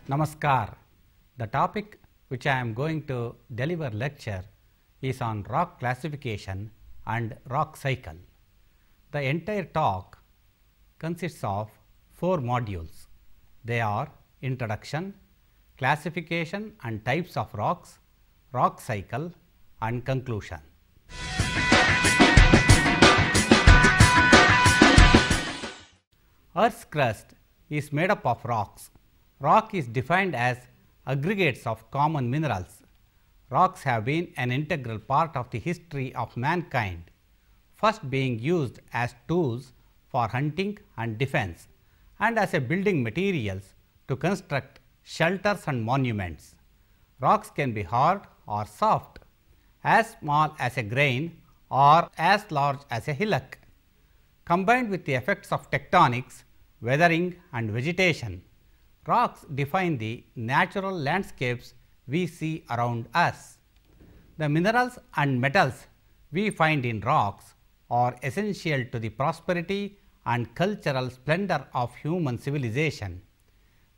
Namaskar. The topic which I am going to deliver lecture is on rock classification and rock cycle. The entire talk consists of 4 modules. They are introduction, classification and types of rocks, rock cycle and conclusion. Earth's crust is made up of rocks. Rock is defined as aggregates of common minerals. Rocks have been an integral part of the history of mankind, first being used as tools for hunting and defense, and as a building materials to construct shelters and monuments. Rocks can be hard or soft, as small as a grain or as large as a hillock. Combined with the effects of tectonics, weathering and vegetation, rocks define the natural landscapes we see around us. The minerals and metals we find in rocks are essential to the prosperity and cultural splendor of human civilization.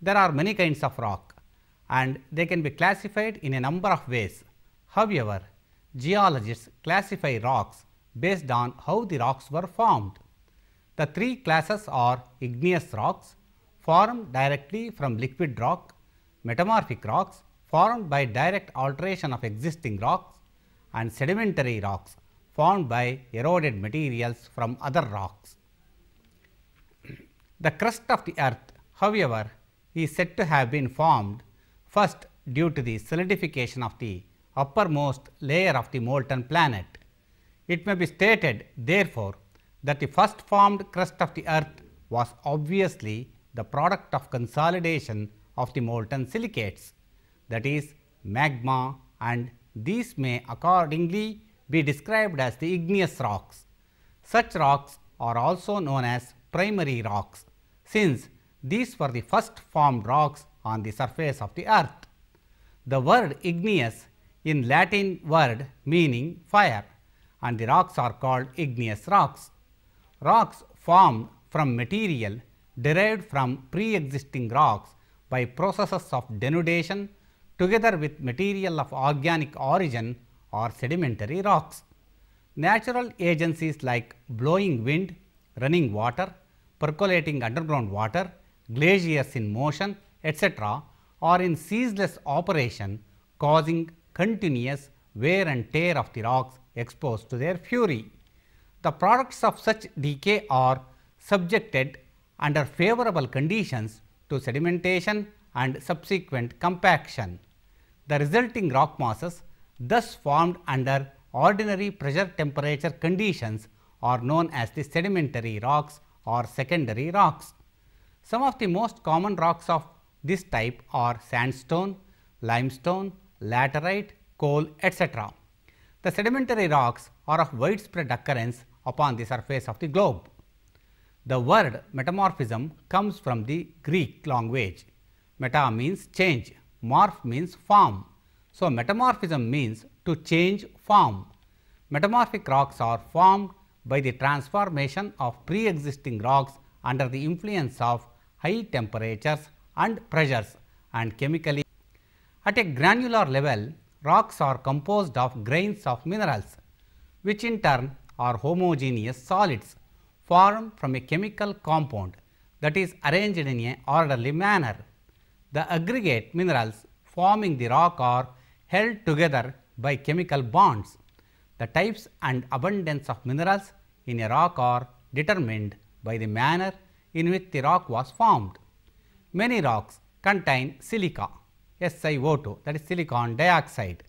There are many kinds of rock and they can be classified in a number of ways. However, geologists classify rocks based on how the rocks were formed. The 3 classes are igneous rocks, formed directly from liquid rock, metamorphic rocks formed by direct alteration of existing rocks, and sedimentary rocks formed by eroded materials from other rocks. The crust of the earth, however, is said to have been formed first due to the solidification of the uppermost layer of the molten planet. It may be stated, therefore, that the first formed crust of the earth was obviously the product of consolidation of the molten silicates, that is magma, and these may accordingly be described as the igneous rocks. Such rocks are also known as primary rocks, since these were the first formed rocks on the surface of the earth. The word igneous in Latin word meaning fire, and the rocks are called igneous rocks. Rocks formed from material derived from pre-existing rocks by processes of denudation together with material of organic origin or sedimentary rocks. Natural agencies like blowing wind, running water, percolating underground water, glaciers in motion, etc. are in ceaseless operation, causing continuous wear and tear of the rocks exposed to their fury. The products of such decay are subjected under favorable conditions to sedimentation and subsequent compaction. The resulting rock masses thus formed under ordinary pressure temperature conditions are known as the sedimentary rocks or secondary rocks. Some of the most common rocks of this type are sandstone, limestone, laterite, coal, etc. The sedimentary rocks are of widespread occurrence upon the surface of the globe. The word metamorphism comes from the Greek language. Meta means change, morph means form. So, metamorphism means to change form. Metamorphic rocks are formed by the transformation of pre-existing rocks under the influence of high temperatures and pressures and chemically. At a granular level, rocks are composed of grains of minerals, which in turn are homogeneous solids formed from a chemical compound that is arranged in an orderly manner. The aggregate minerals forming the rock are held together by chemical bonds. The types and abundance of minerals in a rock are determined by the manner in which the rock was formed. Many rocks contain silica, SiO2, that is silicon dioxide,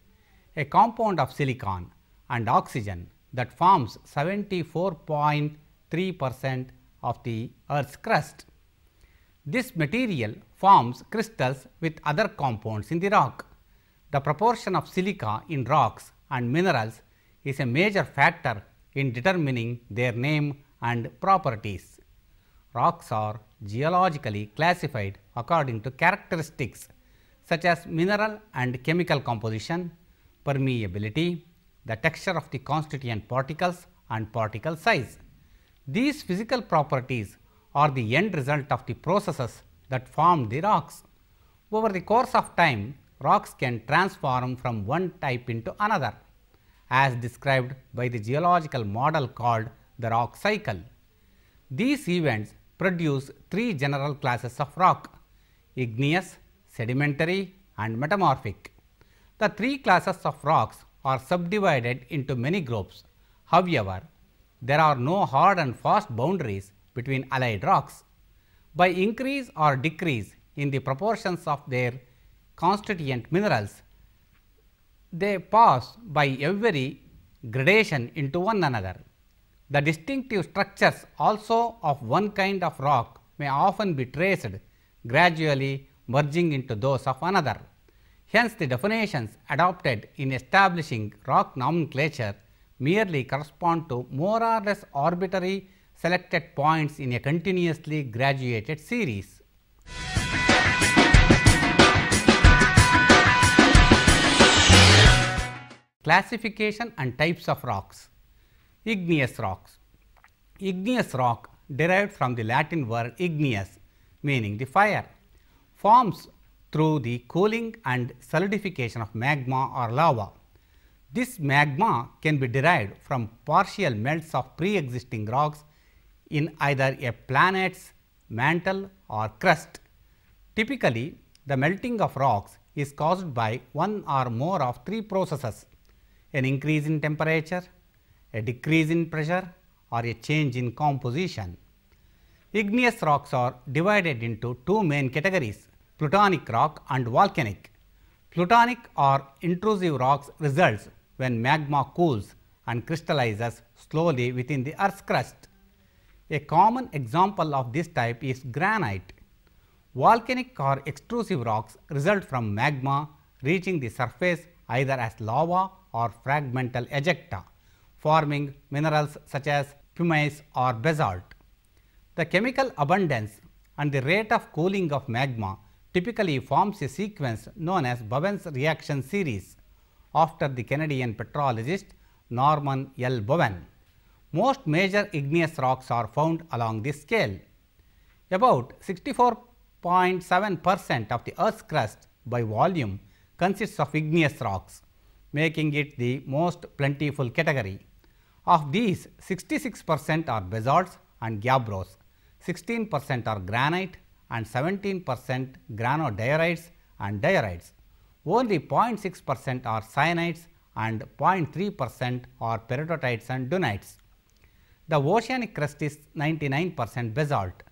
a compound of silicon and oxygen that forms 74.3% of the Earth's crust. This material forms crystals with other compounds in the rock. The proportion of silica in rocks and minerals is a major factor in determining their name and properties. Rocks are geologically classified according to characteristics such as mineral and chemical composition, permeability, the texture of the constituent particles and particle size. These physical properties are the end result of the processes that form the rocks. Over the course of time, rocks can transform from one type into another, as described by the geological model called the rock cycle. These events produce three general classes of rock: igneous, sedimentary and metamorphic. The three classes of rocks are subdivided into many groups. However, there are no hard and fast boundaries between allied rocks. By increase or decrease in the proportions of their constituent minerals, they pass by every gradation into one another. The distinctive structures also of one kind of rock may often be traced, gradually merging into those of another. Hence, the definitions adopted in establishing rock nomenclature merely correspond to more or less arbitrary selected points in a continuously graduated series. Classification and types of rocks. Igneous rocks. Igneous rock, derived from the Latin word igneus, meaning the fire, forms through the cooling and solidification of magma or lava. This magma can be derived from partial melts of pre-existing rocks in either a planet's mantle or crust. Typically, the melting of rocks is caused by one or more of three processes: an increase in temperature, a decrease in pressure, or a change in composition. Igneous rocks are divided into two main categories: plutonic rock and volcanic. Plutonic or intrusive rocks results when magma cools and crystallizes slowly within the Earth's crust. A common example of this type is granite. Volcanic or extrusive rocks result from magma reaching the surface either as lava or fragmental ejecta, forming minerals such as pumice or basalt. The chemical abundance and the rate of cooling of magma typically forms a sequence known as Bowen's reaction series, after the Canadian petrologist Norman L. Bowen. Most major igneous rocks are found along this scale. About 64.7% of the Earth's crust by volume consists of igneous rocks, making it the most plentiful category. Of these, 66% are basalts and gabbros, 16% are granite and 17% granodiorites and diorites. Only 0.6% are syenites and 0.3% are peridotites and dunites. The oceanic crust is 99% basalt,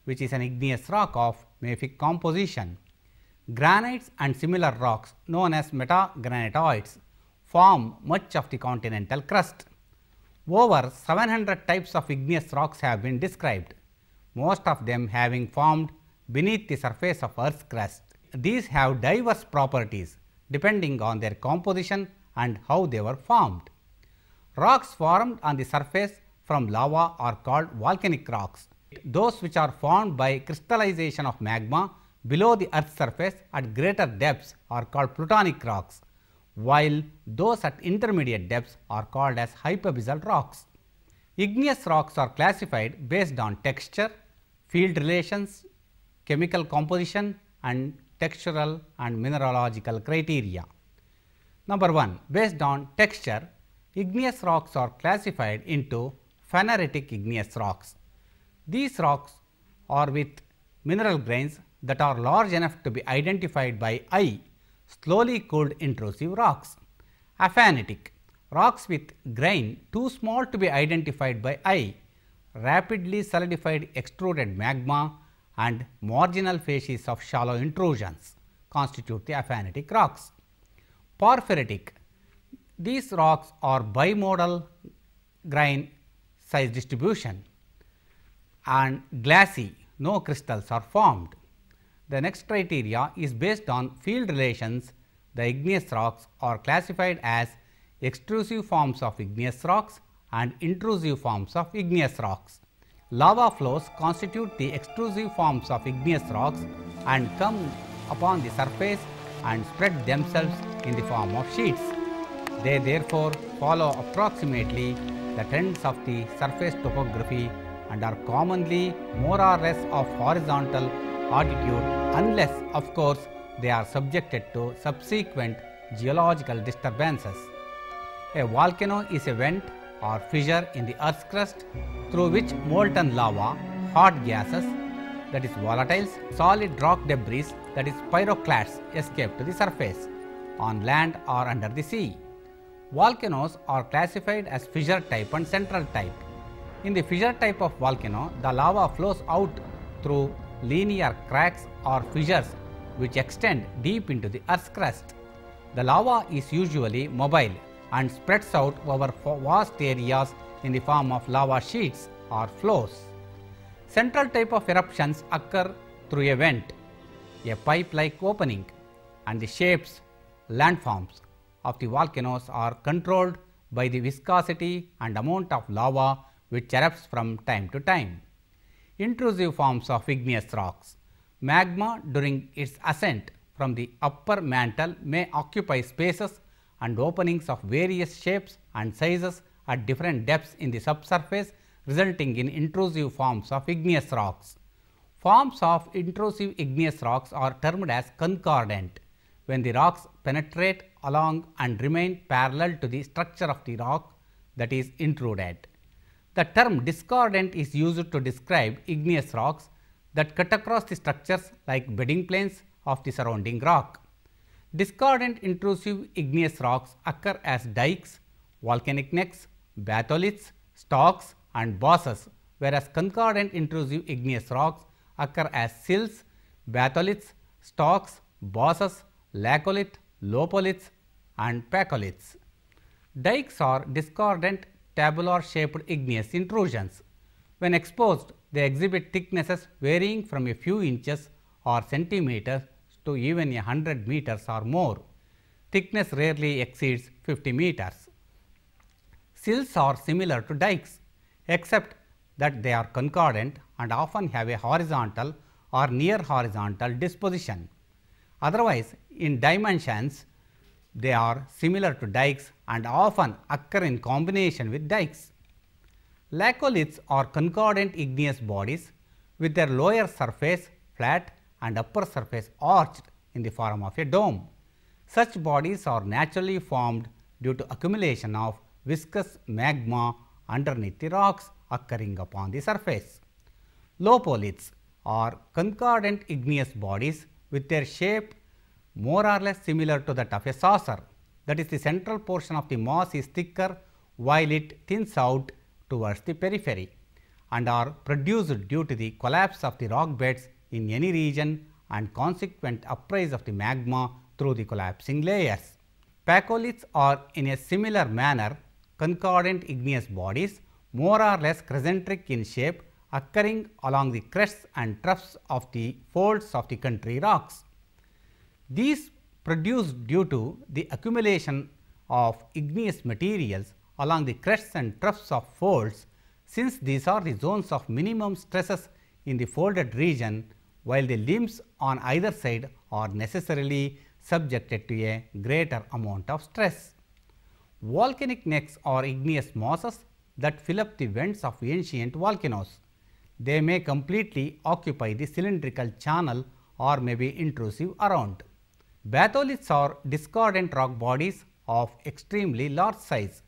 which is an igneous rock of mafic composition. Granites and similar rocks known as metagranitoids form much of the continental crust. Over 700 types of igneous rocks have been described, most of them having formed beneath the surface of Earth's crust. These have diverse properties depending on their composition and how they were formed. Rocks formed on the surface from lava are called volcanic rocks. Those which are formed by crystallization of magma below the Earth's surface at greater depths are called plutonic rocks, while those at intermediate depths are called as hypabyzal rocks. Igneous rocks are classified based on texture, field relations, chemical composition and textural and mineralogical criteria. Number 1. Based on texture, igneous rocks are classified into phaneritic igneous rocks. These rocks are with mineral grains that are large enough to be identified by eye, slowly cooled intrusive rocks. Aphanitic, rocks with grain too small to be identified by eye, rapidly solidified extruded magma and marginal facies of shallow intrusions constitute the aphanitic rocks. Porphyritic, these rocks are bimodal grain size distribution, and glassy, no crystals are formed. The next criteria is based on field relations. The igneous rocks are classified as extrusive forms of igneous rocks and intrusive forms of igneous rocks. Lava flows constitute the extrusive forms of igneous rocks and come upon the surface and spread themselves in the form of sheets. They therefore follow approximately the trends of the surface topography and are commonly more or less of horizontal altitude, unless of course they are subjected to subsequent geological disturbances. A volcano is a vent or fissure in the earth's crust through which molten lava, hot gases, that is volatiles, solid rock debris, that is pyroclasts, escape to the surface on land or under the sea. Volcanoes are classified as fissure type and central type. In the fissure type of volcano, the lava flows out through linear cracks or fissures which extend deep into the earth's crust. The lava is usually mobile and spreads out over vast areas in the form of lava sheets or flows. Central type of eruptions occur through a vent, a pipe-like opening, and the shapes, landforms of the volcanoes are controlled by the viscosity and amount of lava which erupts from time to time. Intrusive forms of igneous rocks. Magma during its ascent from the upper mantle may occupy spaces and openings of various shapes and sizes at different depths in the subsurface, resulting in intrusive forms of igneous rocks. Forms of intrusive igneous rocks are termed as concordant when the rocks penetrate along and remain parallel to the structure of the rock that is intruded. The term discordant is used to describe igneous rocks that cut across the structures like bedding planes of the surrounding rock. Discordant intrusive igneous rocks occur as dikes, volcanic necks, batholiths, stalks and bosses, whereas concordant intrusive igneous rocks occur as sills, batholiths, stalks, bosses, laccolith, lopoliths and pacholiths. Dikes are discordant tabular shaped igneous intrusions. When exposed, they exhibit thicknesses varying from a few inches or centimeters to even 100 meters or more. Thickness rarely exceeds 50 meters. Sills are similar to dikes, except that they are concordant and often have a horizontal or near horizontal disposition. Otherwise, in dimensions, they are similar to dikes and often occur in combination with dikes. Laccoliths are concordant igneous bodies with their lower surface flat and upper surface arched in the form of a dome. Such bodies are naturally formed due to accumulation of viscous magma underneath the rocks occurring upon the surface. Lopoliths are concordant igneous bodies with their shape more or less similar to that of a saucer. That is, the central portion of the mass is thicker while it thins out towards the periphery, and are produced due to the collapse of the rock beds in any region and consequent uprise of the magma through the collapsing layers. Pacholiths are in a similar manner concordant igneous bodies more or less crescentric in shape, occurring along the crests and troughs of the folds of the country rocks. These produced due to the accumulation of igneous materials along the crests and troughs of folds, since these are the zones of minimum stresses in the folded region, while the limbs on either side are necessarily subjected to a greater amount of stress. Volcanic necks are igneous masses that fill up the vents of ancient volcanoes. They may completely occupy the cylindrical channel or may be intrusive around. Batholiths are discordant rock bodies of extremely large size,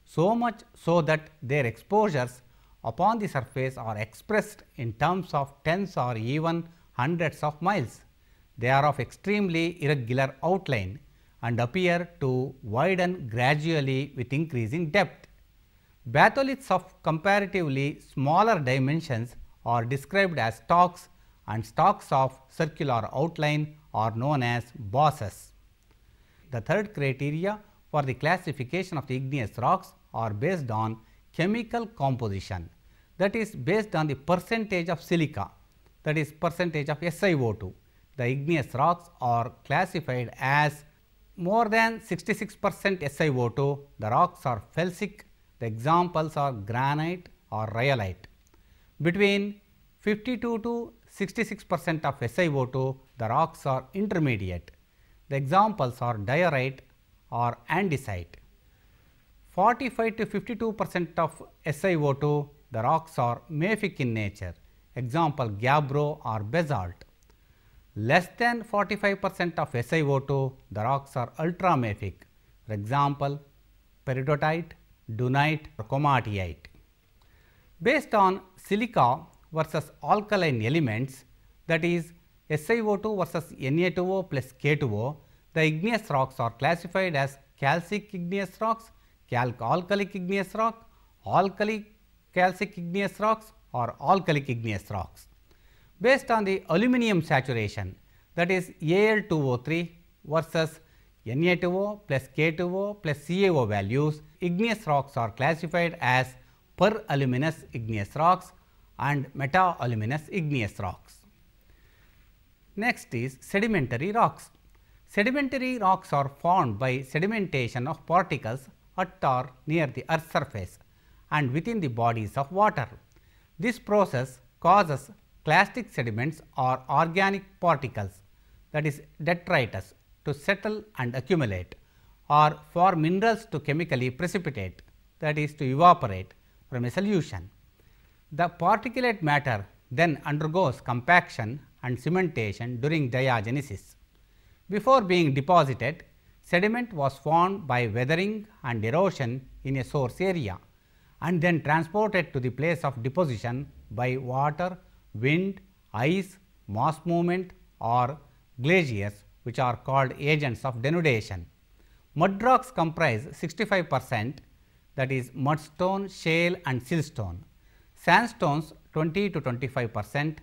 so much so that their exposures upon the surface are expressed in terms of tens or even hundreds of miles. They are of extremely irregular outline and appear to widen gradually with increasing depth. Batholiths of comparatively smaller dimensions are described as stalks, and stalks of circular outline are known as bosses. The third criteria for the classification of the igneous rocks are based on chemical composition, that is based on the percentage of silica, that is percentage of SiO2. The igneous rocks are classified as more than 66% SiO2. The rocks are felsic. The examples are granite or rhyolite. Between 52 to 66% of SiO2, the rocks are intermediate. The examples are diorite or andesite. 45 to 52% of SiO2, the rocks are mafic in nature. Example, gabbro or basalt. Less than 45% of SiO2, the rocks are ultramafic. For example, peridotite, dunite or komatiite. Based on silica versus alkaline elements, that is SiO2 versus Na2O plus K2O, the igneous rocks are classified as calcic igneous rocks, calc-alkalic igneous rock, alkali calcic igneous rocks or alkalic igneous rocks. Based on the aluminum saturation, that is Al2O3 versus Na2O plus K2O plus CaO values, igneous rocks are classified as peraluminous igneous rocks and meta-aluminous igneous rocks. Next is sedimentary rocks. Sedimentary rocks are formed by sedimentation of particles at or near the earth's surface and within the bodies of water. This process causes clastic sediments or organic particles, that is detritus, to settle and accumulate, or for minerals to chemically precipitate, that is to evaporate from a solution. The particulate matter then undergoes compaction and cementation during diagenesis. Before being deposited, sediment was formed by weathering and erosion in a source area and then transported to the place of deposition by water, wind, ice, mass movement or glaciers, which are called agents of denudation. Mud rocks comprise 65%, that is mudstone, shale and siltstone. Sandstones 20 to 25%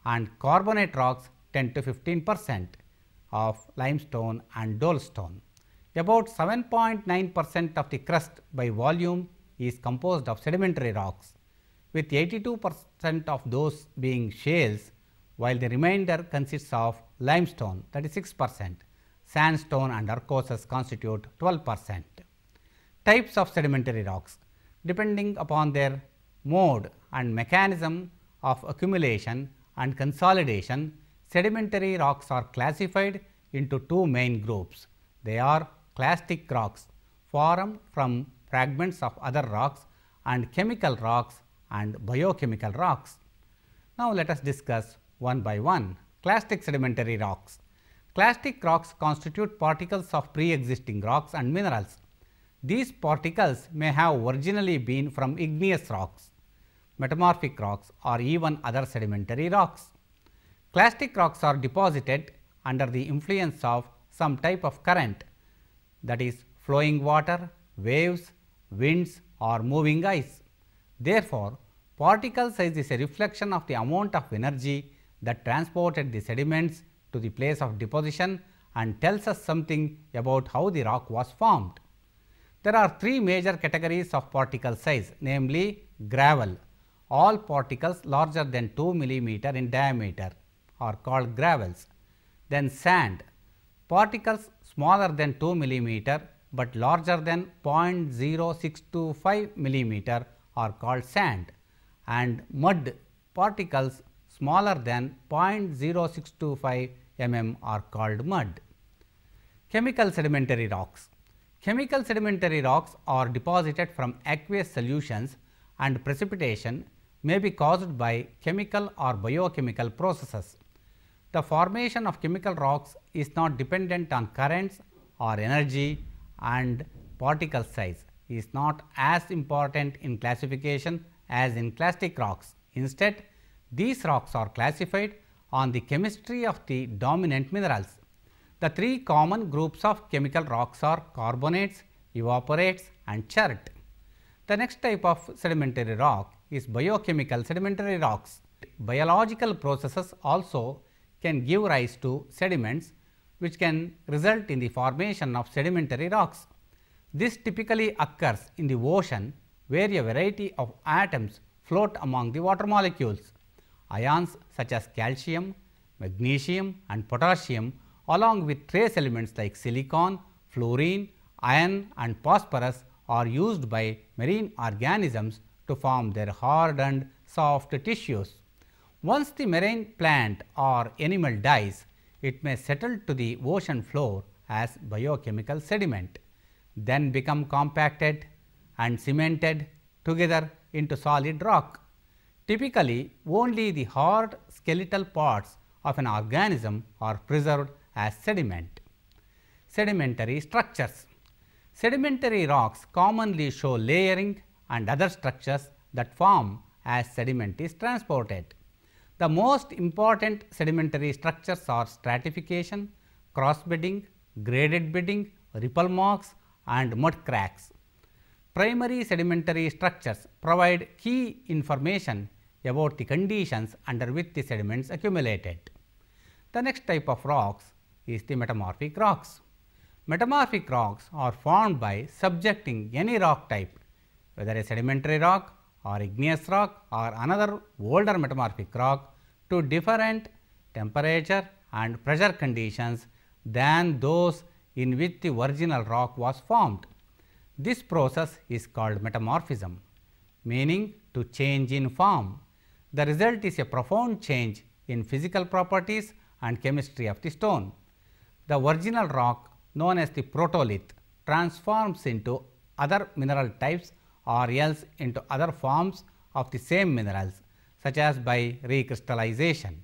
and carbonate rocks 10 to 15% of limestone and dolestone. About 7.9% of the crust by volume is composed of sedimentary rocks, with 82% of those being shales, while the remainder consists of limestone, that is 6%, sandstone and arkoses constitute 12%. Types of sedimentary rocks. Depending upon their mode and mechanism of accumulation and consolidation, sedimentary rocks are classified into two main groups. They are clastic rocks formed from fragments of other rocks and chemical rocks and biochemical rocks. Now, let us discuss one by one. Clastic sedimentary rocks. Clastic rocks constitute particles of pre-existing rocks and minerals. These particles may have originally been from igneous rocks, metamorphic rocks or even other sedimentary rocks. Clastic rocks are deposited under the influence of some type of current, that is flowing water, waves, winds or moving ice. Therefore, particle size is a reflection of the amount of energy that transported the sediments to the place of deposition and tells us something about how the rock was formed. There are three major categories of particle size, namely gravel. All particles larger than 2 millimeter in diameter are called gravels. Then sand. Particles smaller than 2 millimeter but larger than 0.0625 millimeter are called sand, and mud. Particles smaller than 0.0625 mm are called mud. Chemical sedimentary rocks. Chemical sedimentary rocks are deposited from aqueous solutions and precipitation may be caused by chemical or biochemical processes. The formation of chemical rocks is not dependent on currents or energy, and particle size is not as important in classification as in clastic rocks. Instead, these rocks are classified on the chemistry of the dominant minerals. The three common groups of chemical rocks are carbonates, evaporates and chert. The next type of sedimentary rock is biochemical sedimentary rocks. Biological processes also can give rise to sediments, which can result in the formation of sedimentary rocks. This typically occurs in the ocean, where a variety of atoms float among the water molecules. Ions such as calcium, magnesium and potassium, along with trace elements like silicon, fluorine, iron and phosphorus, are used by marine organisms to form their hardened soft tissues. Once the marine plant or animal dies, it may settle to the ocean floor as biochemical sediment, then become compacted and cemented together into solid rock. Typically, only the hard skeletal parts of an organism are preserved as sediment. Sedimentary structures. Sedimentary rocks commonly show layering and other structures that form as sediment is transported. The most important sedimentary structures are stratification, cross-bedding, graded bedding, ripple marks, and mud cracks. Primary sedimentary structures provide key information about the conditions under which the sediments accumulated. The next type of rocks is the metamorphic rocks. Metamorphic rocks are formed by subjecting any rock type, whether a sedimentary rock or igneous rock or another older metamorphic rock, to different temperature and pressure conditions than those in which the original rock was formed. This process is called metamorphism, meaning to change in form. The result is a profound change in physical properties and chemistry of the stone. The original rock, known as the protolith, transforms into other mineral types or else into other forms of the same minerals, such as by recrystallization.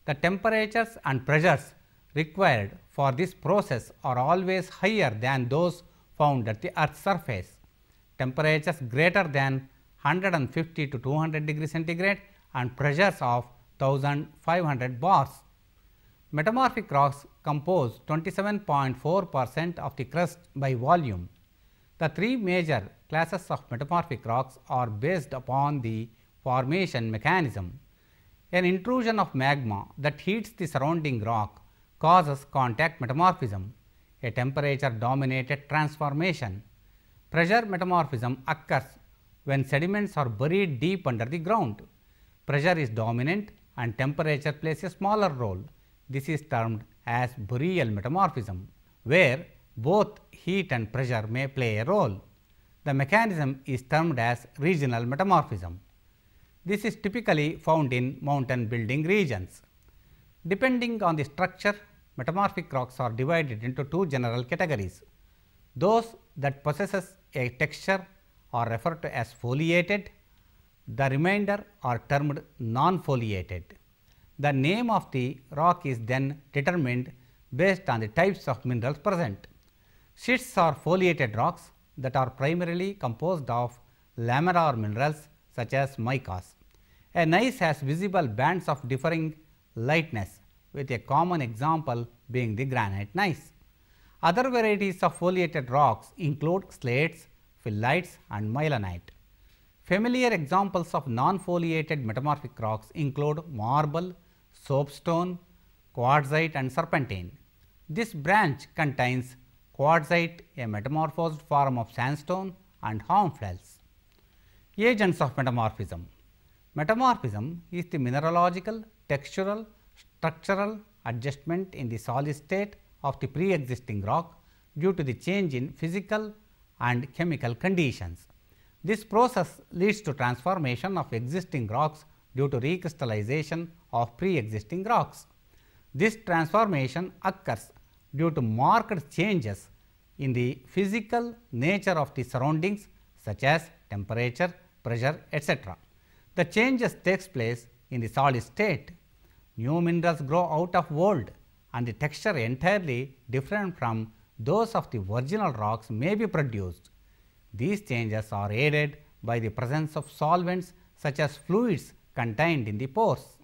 The temperatures and pressures required for this process are always higher than those found at the earth's surface. Temperatures greater than 150 to 200 degrees centigrade and pressures of 1500 bars. Metamorphic rocks compose 27.4% of the crust by volume. The three major classes of metamorphic rocks are based upon the formation mechanism. An intrusion of magma that heats the surrounding rock causes contact metamorphism, a temperature dominated transformation. Pressure metamorphism occurs when sediments are buried deep under the ground. Pressure is dominant and temperature plays a smaller role. This is termed as boreal metamorphism, where both heat and pressure may play a role. The mechanism is termed as regional metamorphism. This is typically found in mountain building regions. Depending on the structure, metamorphic rocks are divided into two general categories. Those that possesses a texture are referred to as foliated. The remainder are termed non-foliated. The name of the rock is then determined based on the types of minerals present. Schists are foliated rocks that are primarily composed of laminar minerals such as micas. A gneiss has visible bands of differing lightness, with a common example being the granite gneiss. Other varieties of foliated rocks include slates, phyllites, and myelinite. Familiar examples of non-foliated metamorphic rocks include marble, soapstone, quartzite, and serpentine. This branch contains quartzite, a metamorphosed form of sandstone, and hornfels. Agents of metamorphism. Metamorphism is the mineralogical, textural, structural adjustment in the solid state of the pre-existing rock due to the change in physical and chemical conditions. This process leads to transformation of existing rocks due to recrystallization of pre-existing rocks. This transformation occurs due to marked changes in the physical nature of the surroundings, such as temperature, pressure, etc. The changes takes place in the solid state. New minerals grow out of old, and the texture entirely different from those of the original rocks may be produced. These changes are aided by the presence of solvents such as fluids contained in the pores.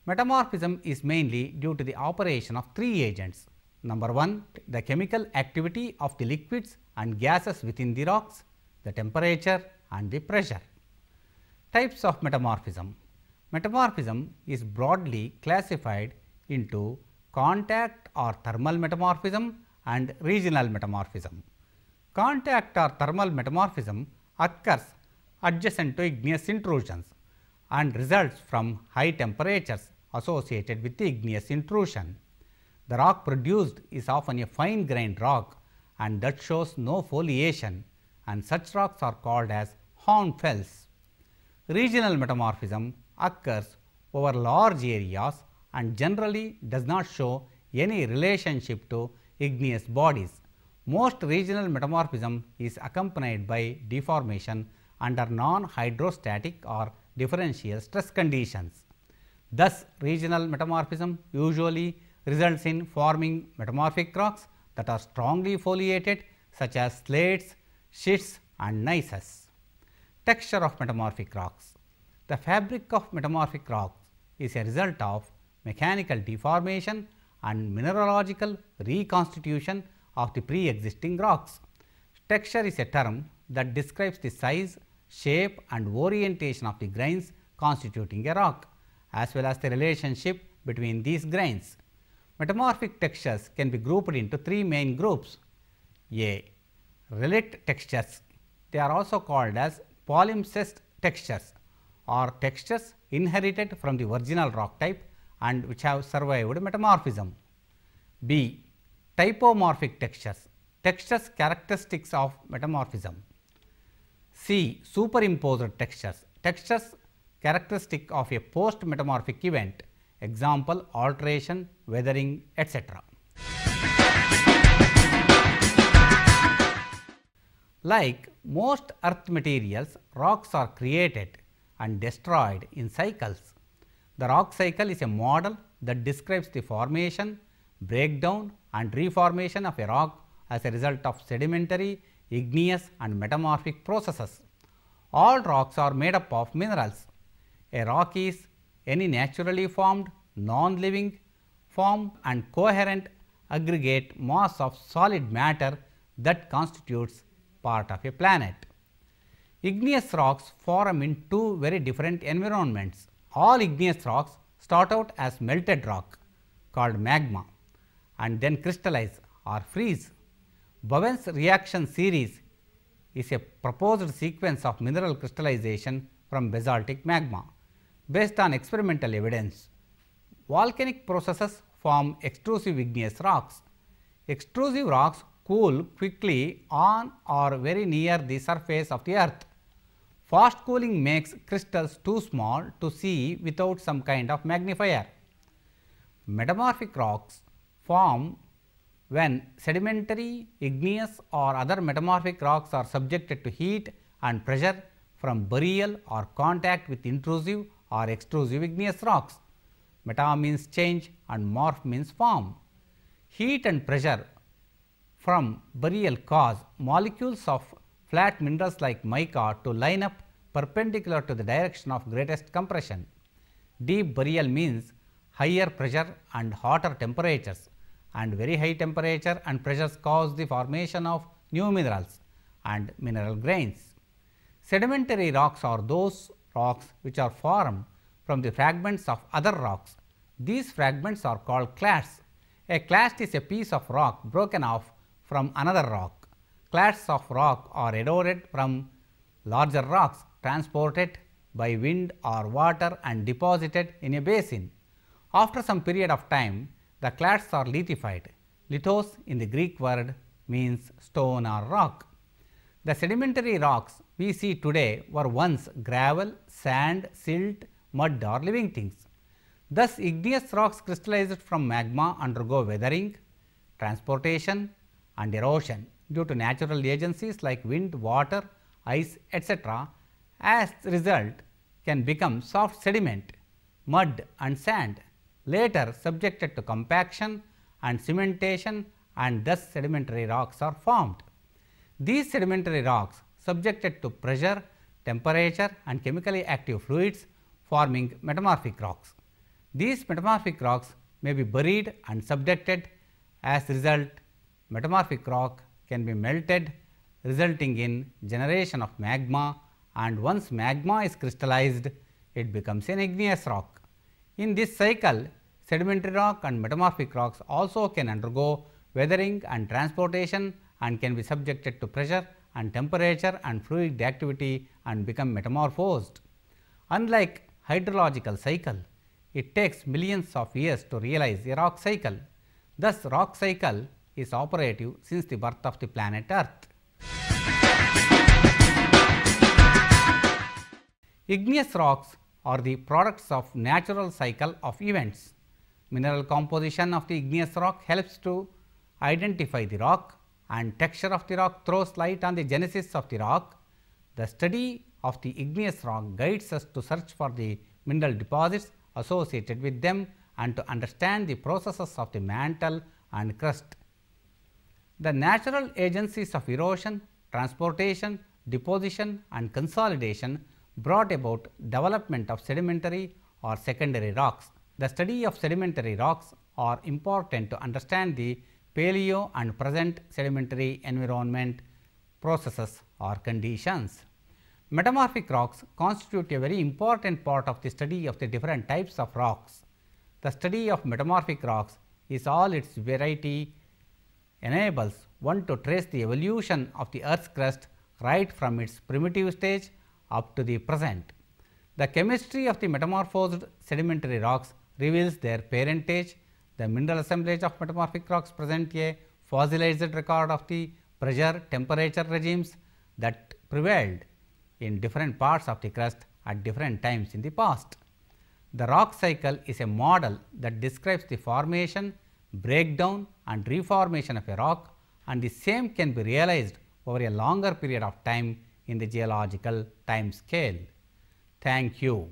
Metamorphism is mainly due to the operation of three agents. Number 1, the chemical activity of the liquids and gases within the rocks, the temperature and the pressure. Types of metamorphism. Metamorphism is broadly classified into contact or thermal metamorphism and regional metamorphism. Contact or thermal metamorphism occurs adjacent to igneous intrusions and results from high temperatures associated with the igneous intrusion. The rock produced is often a fine grained rock and that shows no foliation, and such rocks are called as hornfels. Regional metamorphism occurs over large areas and generally does not show any relationship to igneous bodies. Most regional metamorphism is accompanied by deformation under non-hydrostatic or differential stress conditions. Thus, regional metamorphism usually results in forming metamorphic rocks that are strongly foliated, such as slates, schists and gneisses. Texture of metamorphic rocks. The fabric of metamorphic rocks is a result of mechanical deformation and mineralogical reconstitution of the pre-existing rocks. Texture is a term that describes the size, shape and orientation of the grains constituting a rock, as well as the relationship between these grains. Metamorphic textures can be grouped into three main groups. A. Relict textures. They are also called as palimpsest textures, or textures inherited from the original rock type and which have survived metamorphism. B. Typomorphic textures, textures characteristics of metamorphism. C. Superimposed textures, textures characteristic of a post-metamorphic event, example alteration, weathering, etc. Like most earth materials, rocks are created and destroyed in cycles. The rock cycle is a model that describes the formation, breakdown and reformation of a rock as a result of sedimentary, igneous and metamorphic processes. All rocks are made up of minerals. A rock is any naturally formed, non-living form and coherent aggregate mass of solid matter that constitutes part of a planet. Igneous rocks form in two very different environments. All igneous rocks start out as melted rock called magma and then crystallize or freeze. Bowen's reaction series is a proposed sequence of mineral crystallization from basaltic magma. Based on experimental evidence, volcanic processes form extrusive igneous rocks. Extrusive rocks cool quickly on or very near the surface of the earth. Fast cooling makes crystals too small to see without some kind of magnifier. Metamorphic rocks form when sedimentary, igneous or other metamorphic rocks are subjected to heat and pressure from burial or contact with intrusive or extrusive igneous rocks. Meta means change and morph means form. Heat and pressure from burial cause molecules of flat minerals like mica to line up perpendicular to the direction of greatest compression. Deep burial means higher pressure and hotter temperatures, and very high temperature and pressures cause the formation of new minerals and mineral grains. Sedimentary rocks are those rocks which are formed from the fragments of other rocks. These fragments are called clasts. A clast is a piece of rock broken off from another rock. Clasts of rock are eroded from larger rocks, transported by wind or water and deposited in a basin. After some period of time, the clasts are lithified. Lithos in the Greek word means stone or rock. The sedimentary rocks we see today were once gravel, sand, silt, mud or living things. Thus, igneous rocks crystallized from magma undergo weathering, transportation and erosion due to natural agencies like wind, water, ice, etc. As a result, can become soft sediment, mud and sand, later subjected to compaction and cementation, and thus sedimentary rocks are formed. These sedimentary rocks subjected to pressure, temperature and chemically active fluids forming metamorphic rocks. These metamorphic rocks may be buried and subducted. As a result, metamorphic rock can be melted, resulting in generation of magma, and once magma is crystallized, it becomes an igneous rock. In this cycle, sedimentary rock and metamorphic rocks also can undergo weathering and transportation and can be subjected to pressure and temperature and fluid activity and become metamorphosed. Unlike hydrological cycle, it takes millions of years to realize a rock cycle. Thus, rock cycle is operative since the birth of the planet Earth. Igneous rocks are the products of natural cycle of events. Mineral composition of the igneous rock helps to identify the rock, and texture of the rock throws light on the genesis of the rock. The study of the igneous rock guides us to search for the mineral deposits associated with them and to understand the processes of the mantle and crust. The natural agencies of erosion, transportation, deposition and consolidation brought about development of sedimentary or secondary rocks. The study of sedimentary rocks are important to understand the paleo and present sedimentary environment processes or conditions. Metamorphic rocks constitute a very important part of the study of the different types of rocks. The study of metamorphic rocks is all its variety enables one to trace the evolution of the earth's crust right from its primitive stage up to the present. The chemistry of the metamorphosed sedimentary rocks reveals their parentage. The mineral assemblage of metamorphic rocks present a fossilized record of the pressure temperature regimes that prevailed in different parts of the crust at different times in the past. The rock cycle is a model that describes the formation, breakdown and reformation of a rock, and the same can be realized over a longer period of time in the geological time scale. Thank you.